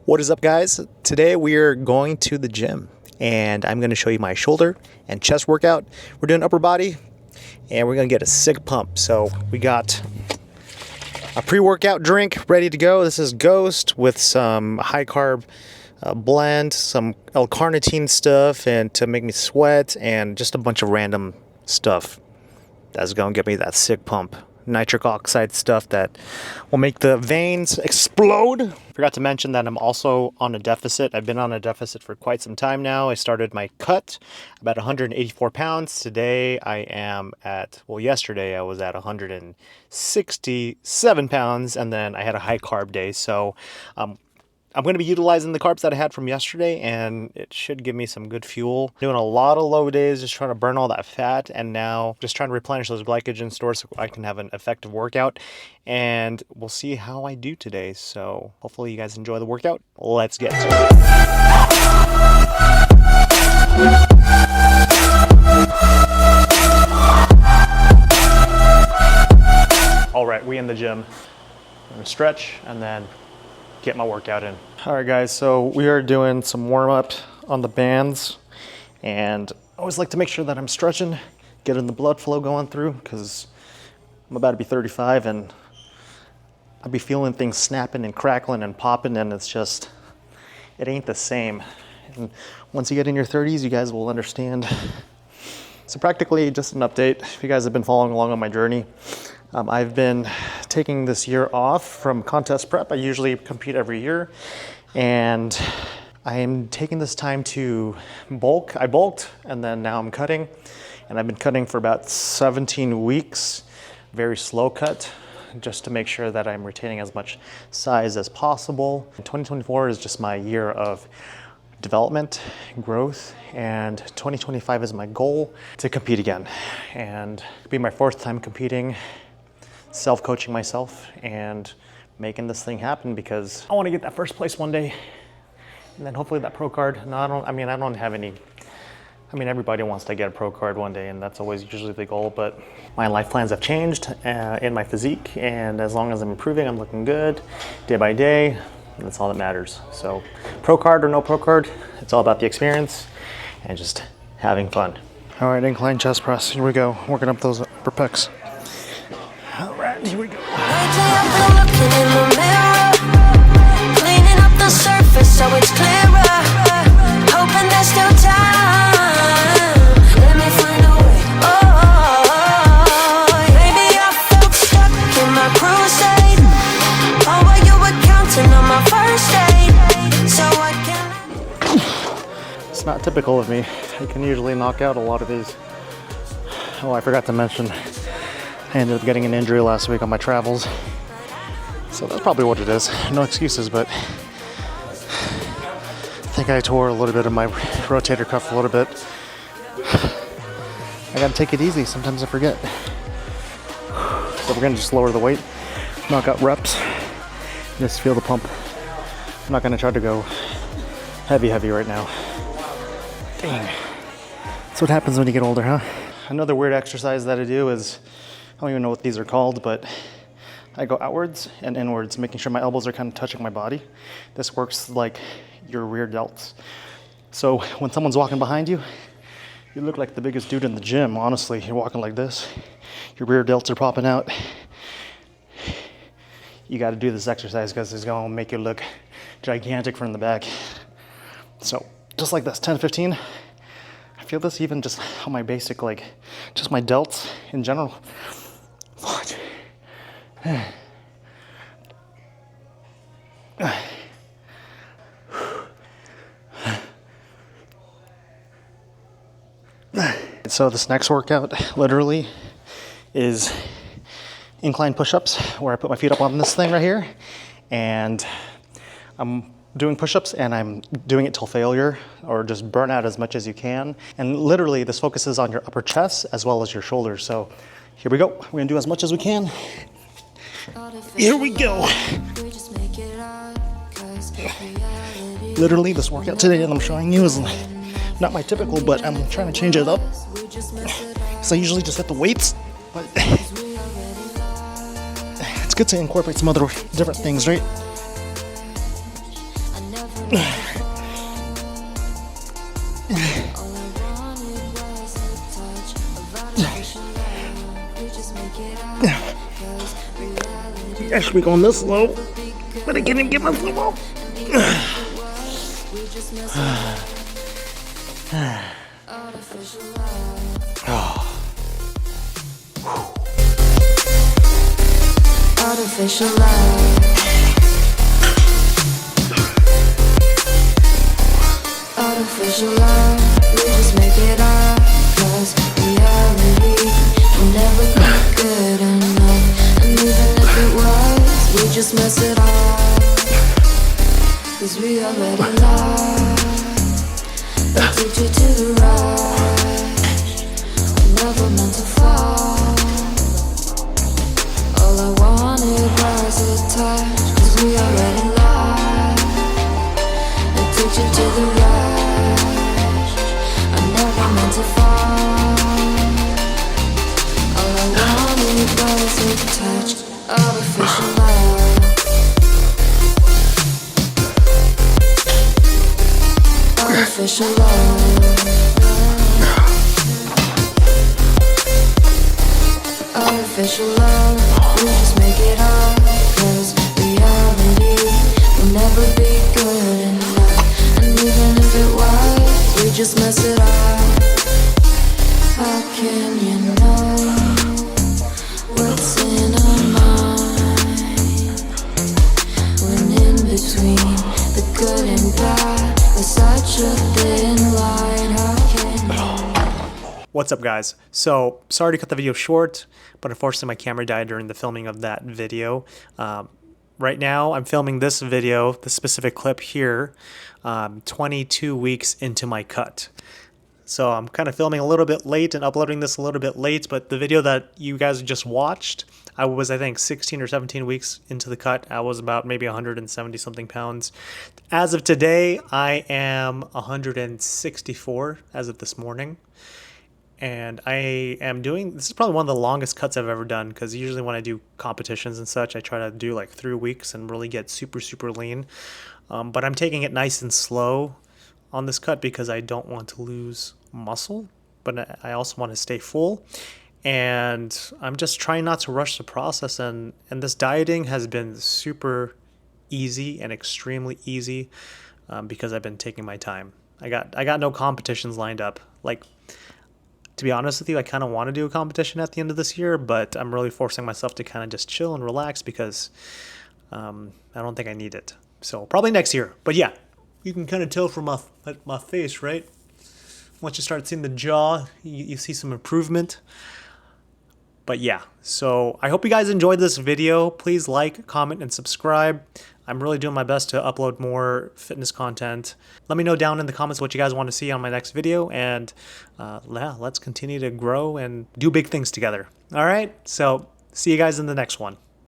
What is up, guys? Today we are going to the gym and I'm going to show you my shoulder and chest workout. We're doing upper body and we're going to get a sick pump. So we got a pre-workout drink ready to go. This is Ghost with some high carb blend, some L-carnitine stuff and to make me sweat, and just a bunch of random stuff that's going to get me that sick pump. Nitric oxide stuff that will make the veins explode. Forgot to mention that I'm also on a deficit. I've been on a deficit for quite some time now. I started my cut about 184 pounds. Today I am at, well, yesterday I was at 167 pounds, and then I had a high carb day. So I'm going to be utilizing the carbs that I had from yesterday, and it should give me some good fuel. Doing a lot of low days, just trying to burn all that fat, and now just trying to replenish those glycogen stores so I can have an effective workout. And we'll see how I do today. So hopefully you guys enjoy the workout. Let's get to it. All right, we in the gym. I'm going to stretch and then get my workout in. All right, guys, so we are doing some warm-up on the bands, and I always like to make sure that I'm stretching, getting the blood flow going through, because I'm about to be 35 and I'll be feeling things snapping and crackling and popping, and it's just, it ain't the same. And once you get in your 30s, you guys will understand. So practically just an update. If you guys have been following along on my journey, I've been taking this year off from contest prep. I usually compete every year, and I am taking this time to bulk. I bulked, and then now I'm cutting, and I've been cutting for about 17 weeks, very slow cut, just to make sure that I'm retaining as much size as possible. 2024 is just my year of development, growth, and 2025 is my goal to compete again, and it'll be my fourth time competing, self-coaching myself and making this thing happen, because I want to get that first place one day, and then hopefully that pro card. No, I don't have any. I mean, everybody wants to get a pro card one day, and that's always usually the goal, but my life plans have changed in my physique, and as long as I'm improving, I'm looking good day by day. That's all that matters. So pro card or no pro card, it's all about the experience and just having fun. All right, incline chest press. Here we go. Working up those upper pecs. All right, here we go. Cleaning up the surface so it's clearer. Hoping there's still time. Let me find a way. Oh, maybe I felt stuck in my crusade. Oh, while you were counting on my first aid. So I can. It's not typical of me. I can usually knock out a lot of these. Oh, I forgot to mention, I ended up getting an injury last week on my travels. So that's probably what it is. No excuses, but I think I tore a little bit of my rotator cuff a little bit. I gotta take it easy. Sometimes I forget. So we're gonna just lower the weight, knock out reps, just feel the pump. I'm not gonna try to go heavy right now. Dang. That's what happens when you get older, huh? Another weird exercise that I do is, I don't even know what these are called, but I go outwards and inwards, making sure my elbows are kind of touching my body. This works like your rear delts. So when someone's walking behind you, you look like the biggest dude in the gym, honestly. You're walking like this, your rear delts are popping out. You gotta do this exercise because it's gonna make you look gigantic from the back. So just like this, 10 to 15. I feel this even just on my basic, like just my delts in general. What? So this next workout literally is incline push-ups, where I put my feet up on this thing right here, and I'm doing push-ups and I'm doing it till failure, or just burn out as much as you can. And literally this focuses on your upper chest as well as your shoulders. So here we go. We're gonna do as much as we can. Here we go. Literally this workout today that I'm showing you is not my typical, but I'm trying to change it up. So I usually just hit the weights, but it's good to incorporate some other different things, right? I should be going this low, but I can't even get my foot low. Artificial love. Artificial love. We just make it up, 'cause reality will never be good enough. And even if it was, we just mess it up, 'cause we already love. Addicted to the rush, never meant to fall. All I wanted was a touch, 'cause we already love. Addicted to the rush, I never meant to fall. All I wanted was a touch, artificial love. Artificial love. Artificial love. We just make it up, 'cause reality will never be good enough. And even if it was, we just mess it up. How can you know what's in our mind, when in between the good and bad there's such a thin line? How can you? What's up, guys? So sorry to cut the video short, but unfortunately my camera died during the filming of that video. Right now I'm filming this video, the specific clip here, 22 weeks into my cut. So I'm kind of filming a little bit late and uploading this a little bit late, but the video that you guys just watched, I was, I think, 16 or 17 weeks into the cut. I was about maybe 170 something pounds. As of today, I am 164 as of this morning. And I am doing, this is probably one of the longest cuts I've ever done, because usually when I do competitions and such, I try to do like 3 weeks and really get super, super lean. But I'm taking it nice and slow on this cut because I don't want to lose muscle, but I also want to stay full. And I'm just trying not to rush the process. And this dieting has been super easy and extremely easy because I've been taking my time. I got no competitions lined up. Like, to be honest with you, I kind of want to do a competition at the end of this year, but I'm really forcing myself to kind of just chill and relax because I don't think I need it. So probably next year. But yeah, you can kind of tell from my face, right? Once you start seeing the jaw, you see some improvement. But yeah, so I hope you guys enjoyed this video. Please like, comment, and subscribe. I'm really doing my best to upload more fitness content. Let me know down in the comments what you guys want to see on my next video, and yeah, let's continue to grow and do big things together. All right, so see you guys in the next one.